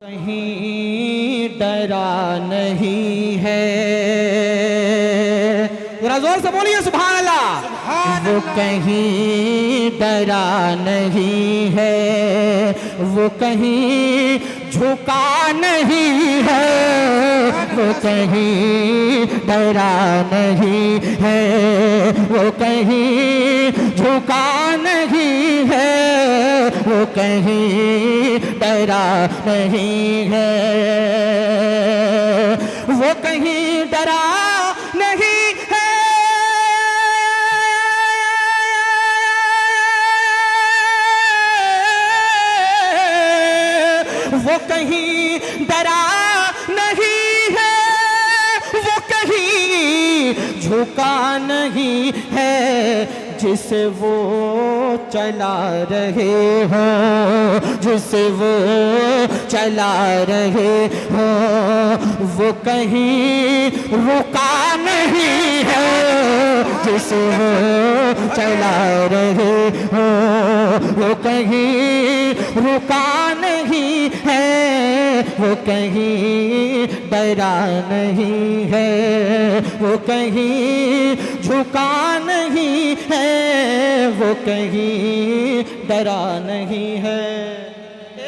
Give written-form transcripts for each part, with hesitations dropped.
कहीं डरा नहीं है, जरा जोर से बोलिए सुभान अल्लाह। वो कहीं डरा नहीं है, वो कहीं झुका नहीं है, वो कहीं डरा नहीं है, वो कहीं झुका नहीं है, वो कहीं डरा नहीं है, वो कहीं डरा नहीं है, वो कहीं डरा नहीं है, वो कहीं झुका नहीं है, जिसे वो चला रहे हो, जिसे वो चला रहे हो, वो कहीं रुका नहीं है, जिसे वो चला रहे हो, वो कहीं रुका नहीं है, वो कहीं डरा नहीं है, वो कहीं झुका नहीं है, वो कहीं डरा नहीं है।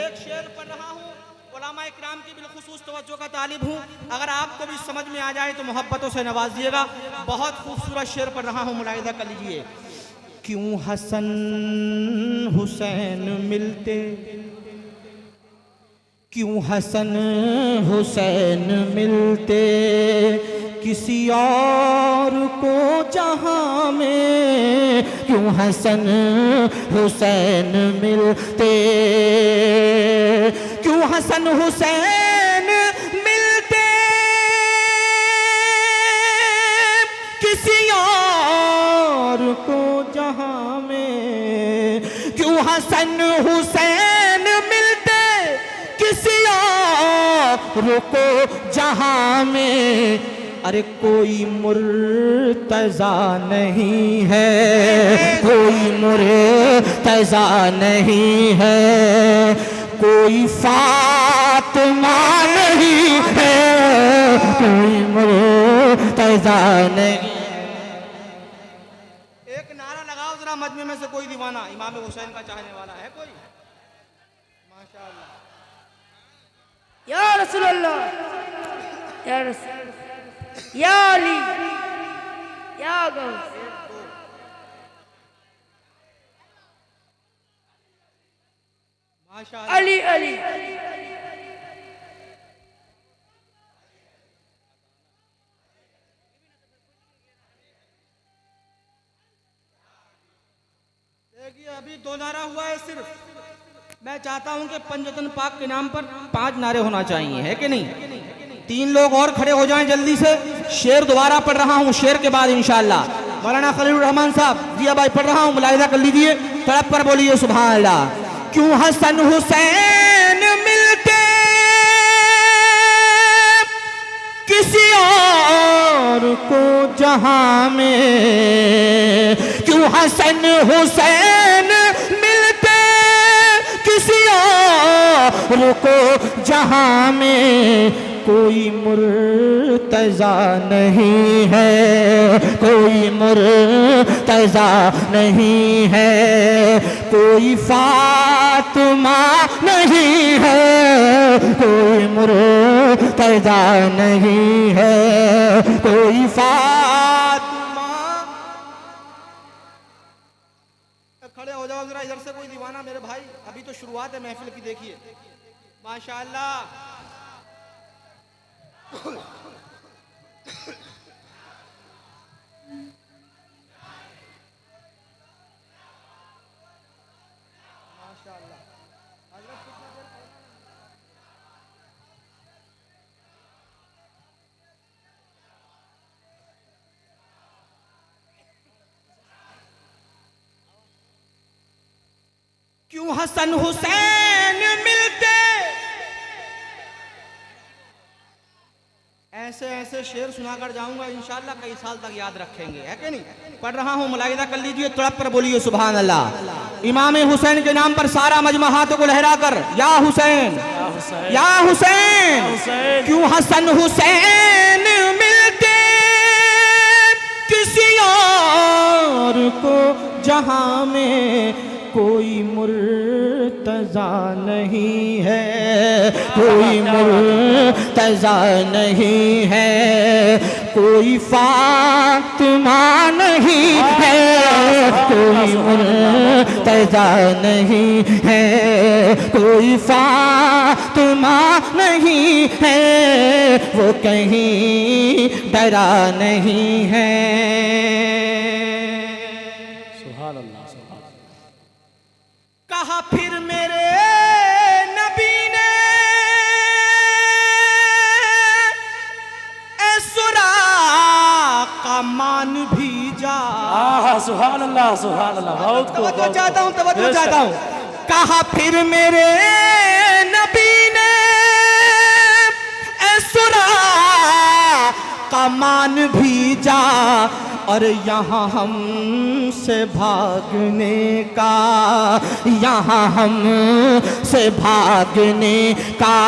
एक शेर पढ़ रहा हूँ, उलमा इकराम की बिलखुसूस तवज्जो का तालिब हूँ। अगर आपको भी समझ में आ जाए तो मोहब्बतों से नवाजिएगा। बहुत खूबसूरत शेर पढ़ रहा हूँ, मुलाहिजा कर लीजिए। क्यों हसन हुसैन मिलते, क्यों हसन हुसैन मिलते किसी और को जहां में, क्यों हसन हुसैन मिलते, क्यों हसन हुसैन मिलते किसी और को जहां में, क्यों हसन हुसैन मिलते किसी और को जहां में। अरे कोई मुर्तज़ा नहीं है, कोई मुर्तज़ा नहीं है, कोई फातिमा नहीं है, कोई मुर्तज़ा नहीं। एक नारा लगाओ जरा मजमे में से कोई दीवाना इमाम हुसैन का चाहने वाला है कोई? माशाअल्लाह। या रसूलल्लाह, या रसूल, या अली, या गौस। माशाअल्लाह। अली अली। देखिए अभी 2 नारा हुआ है सिर्फ। मैं चाहता हूं कि पंजतन पाक के नाम पर 5 नारे होना चाहिए, है कि नहीं? 3 लोग और खड़े हो जाएं जल्दी से। शेर दोबारा पढ़ रहा हूं, शेर के बाद इंशाअल्लाह मौलाना खलीलुर रहमान साहब, जिया भाई पढ़ रहा हूं, मुलाहिजा कर लीजिए। तड़प कर बोलिए सुभान अल्लाह। क्यों हसन हुसैन मिलते किसी और को जहां में, क्यों हसन हुसैन मिलते किसी और को जहां में। कोई मुर्तज़ा नहीं है, कोई मुर्तज़ा नहीं है, कोई फातिमा नहीं है, कोई मुर्तज़ा नहीं है, कोई फातिमा। खड़े हो जाओ जरा इधर से कोई दीवाना मेरे भाई, अभी तो शुरुआत है महफिल की। देखिए माशाअल्लाह। क्यों हसन हुसैन मिलते, ऐसे ऐसे शेर सुनाकर जाऊंगा इंशाअल्लाह, कई साल तक याद रखेंगे, है कि नहीं? पढ़ रहा हूँ, मुलाहिजा कर लीजिए। तड़प पर बोलिए सुभान अल्लाह। इमाम हुसैन के नाम पर सारा मजमा हाथों को लहरा कर या हुसैन या हुसैन हुसैन। क्यों हसन हुसैन मिलते किसी और को जहां में कोई मुर्तजा नहीं है, कोई मुर्तजा नहीं है, कोई फातिमा नहीं है, कोई मुर्तजा नहीं है, कोई फातिमा नहीं है, वो कहीं डरा नहीं है। सुभान अल्लाह, सुभान अल्लाह। कहा फिर मेरे नबी ने ए सुराका मान भी जा। सुभान अल्लाह, सुभान अल्लाह। बहुत खूब, तवज्जो बहुत चाहता हूँ, खूब। तवज्जो बेशक। चाहता हूँ। कहा फिर मेरे नबी ने ए सुराका मान भी जा, और यहाँ हमसे भागने का, यहाँ हमसे भागने का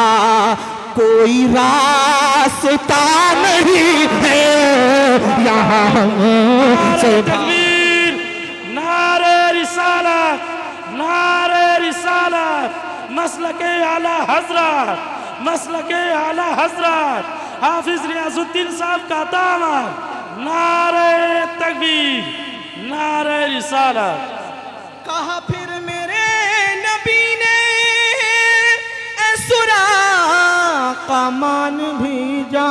कोई रास्ता नहीं है, यहाँ हमसे तकबीर, नारे रिसालत, नारे रिसालत, मसलके आला हजरत, मसलके आला हजरत हाफिज रियाजुद्दीन साहब का दामन। नारे तकबीर, नारे रिसालत। कहा फिर मेरे नबी ने ए सुराका मान भी जा,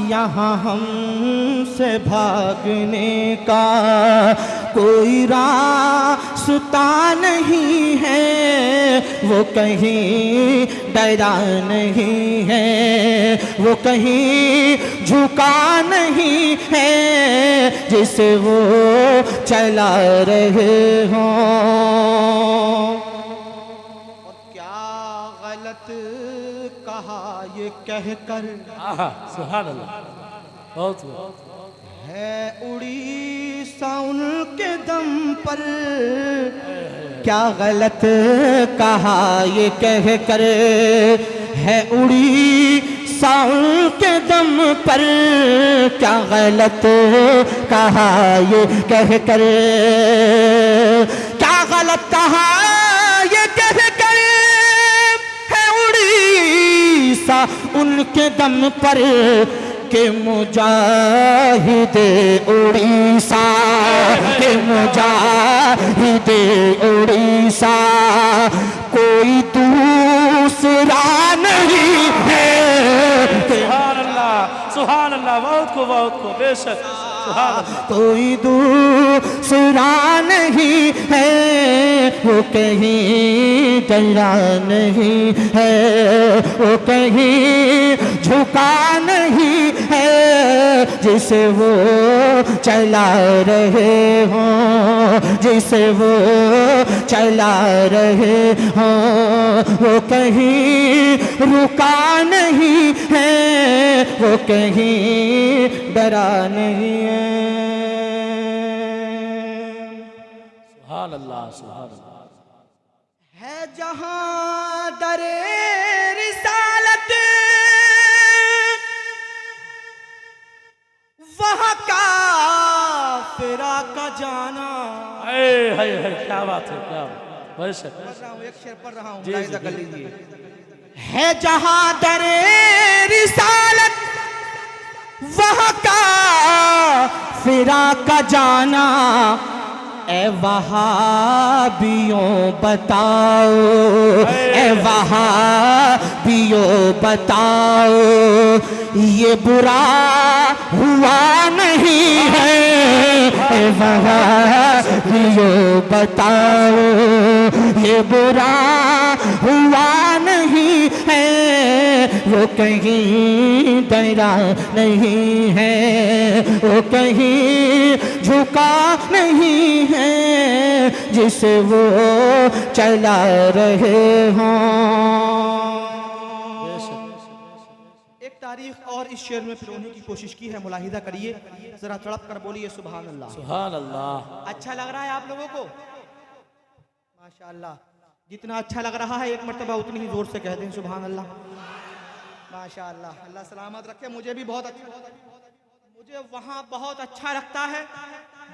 यहाँ हमसे भागने का कोई रास्ता नहीं है, वो कहीं डरा नहीं है, वो कहीं झुका नहीं है, जिसे वो चला रहे हों। और क्या गलत कहा ये कहकर सुभान अल्लाह। बहुत खूब। है उड़ीसा उनके दम पर, क्या गलत कहा ये कह कर, है उड़ीसा उनके दम पर, क्या गलत कहा ये कह कर, क्या गलत कहा ये कह कर, है उड़ीसा उनके दम पर के मुजाहिदे उड़ीसा, के मुजाहिदे उड़ीसा कोई दूसरा नहीं है। सुभान अल्लाह, सुभान अल्लाह। बहुत खूब, बहुत खूब। बेशक, सुभान अल्लाह। कोई दूसरा नहीं है, वो कहीं डरा नहीं है, वो कहीं झुका नहीं है, जिसे वो चला रहे हों, जिसे वो चला रहे हों, वो कहीं रुका नहीं है, वो कहीं डरा नहीं है। सुभान अल्लाह, सुभान अल्लाह। है जहां दरे रिसालत, वहाँ काफिरा का जाना। है, क्या बात है, क्या बात। बेशक। पढ़ रहा हूँ, एक शेर पढ़ रहा हूँ, जी, मुलाहिजा जी, कर जी। लीजिए। है जहां दरे रिसालत, वहाँ काफिरा का जाना, ए वहाबियों बताओ, ए वहाबियों बताओ, ये बुरा हुआ नहीं है, ए वहाबियों बताओ, ये बुरा हुआ नहीं है, वो कहीं डरा नहीं है, वो कहीं झुका नहीं है, जिसे वो चला रहे हों। एक तारीख और इस शेर में पिरोने की कोशिश की है, मुलाहिदा करिए, जरा तड़प कर बोलिए सुभान अल्लाह। सुभान अल्लाह। अच्छा लग रहा है आप लोगों को? माशाअल्लाह। जितना अच्छा लग रहा है एक मर्तबा उतनी ही जोर से कह दें सुभान अल्लाह। माशाअल्लाह, अल्लाह सलामत रखे। मुझे भी बहुत अच्छा, मुझे वहाँ बहुत अच्छा लगता है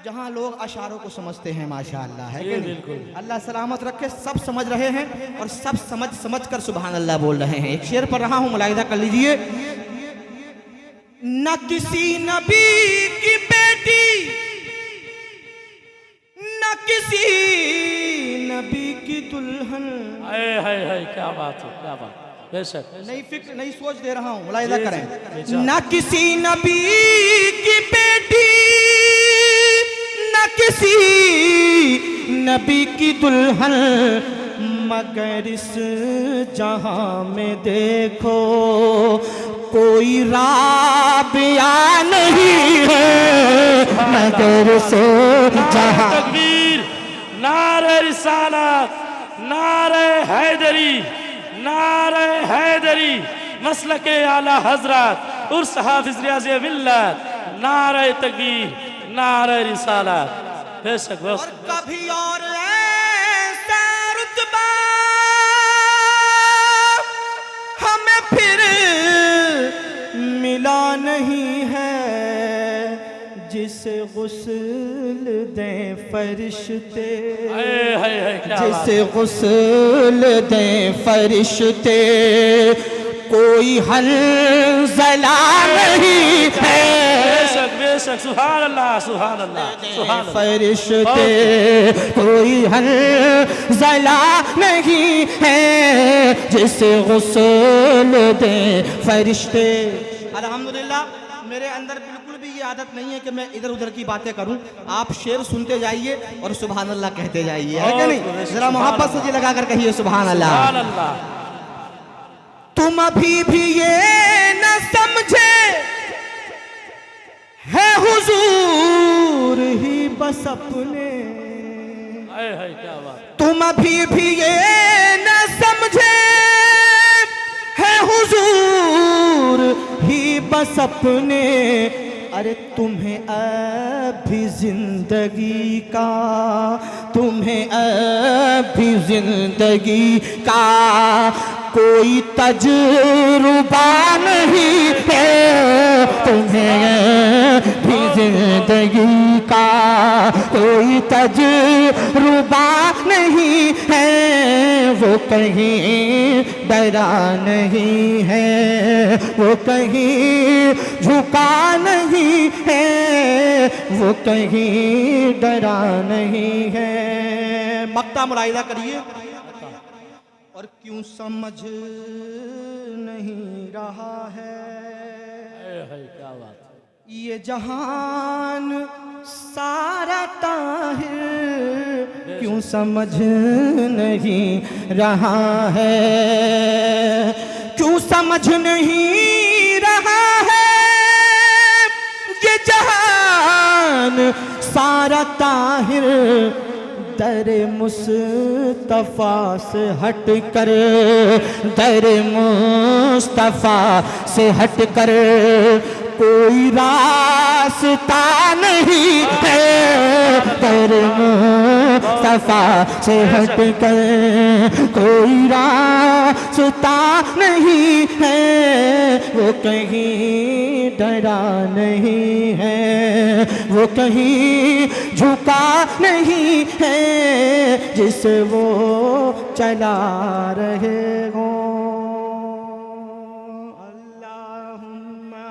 जहाँ लोग अशारों को समझते हैं माशाअल्लाह, है कि नहीं? अल्लाह सलामत रखे। सब समझ रहे हैं और सब समझ कर सुभान अल्लाह बोल रहे हैं। एक शेर पढ़ रहा हूँ, मुलाहिजा कर लीजिए। न किसी नबी की बेटी, न किसी नबी की दुल्हन। हाय क्या बात है, क्या बात। बेशक नई फिक्र नई सोच दे रहा हूँ, मुलाहिजा करें। न किसी नबी की बेटी, न किसी नबी की दुल्हन, मगर इस जहां में देखो कोई राबिया नहीं है, मगर इस जहां। तकबीर, नारे रिसालत, नारे हैदरी, नारे हैदरी, मसलके आला हजरत उर्स हाफिज रियाज़ मिल्लत, नारे तकबीर, नारे रिसालत। बेशक और कभी और ऐसा रुतबा हमें फिर मिला नहीं है, जिसे गुस्ल दें फरिश्ते, जिसे गुस्ल दें फरिश्ते, कोई हंज़ला नहीं है। बेशक बेशक, सुभान अल्लाह, सुभान अल्लाह, सुभान अल्लाह। फरिश्ते कोई हंज़ला नहीं है, जिसे गुस्ल दे फरिश्ते। अल्हम्दुलिल्लाह, मेरे अंदर बिल्कुल भी ये आदत नहीं है कि मैं इधर उधर की बातें करूं। आप शेर सुनते जाइए और सुभान अल्लाह कहते जाइए, है कि नहीं? जरा मोहब्बत से जी लगा कर कहिए सुभान अल्लाह। सुभान अल्लाह। तुम अभी भी ये न समझे है हुजूर ही बस अपने, क्या बात। तुम अभी भी ये न समझे है हुजूर ही बस अपने, अरे तुम्हें अभी जिंदगी का, तुम्हें अभी जिंदगी का कोई तजुर्बा नहीं है, तुम्हें भी जिंदगी का कोई तजुर्बा नहीं है, वो कहीं डरा नहीं है, वो कहीं झुका नहीं है, वो कहीं डरा नहीं है। मक्ता मुलाहिजा करिए। और क्यों समझ नहीं रहा है क्या बात। ये जहान सारा ताहिर, क्यों समझ नहीं रहा है, क्यों समझ नहीं रहा है, ये जहान सारा ताहिर दर मुस्तफा से हट कर, दर मुस्तफा से हट कर कोई रास्ता नहीं है, दर मुस्तफा से हट कर कोई रास्ता नहीं है, वो कहीं डरा नहीं है, वो कहीं झुका नहीं है, जिसे वो चला रहे हो। अल्लाहुम्मा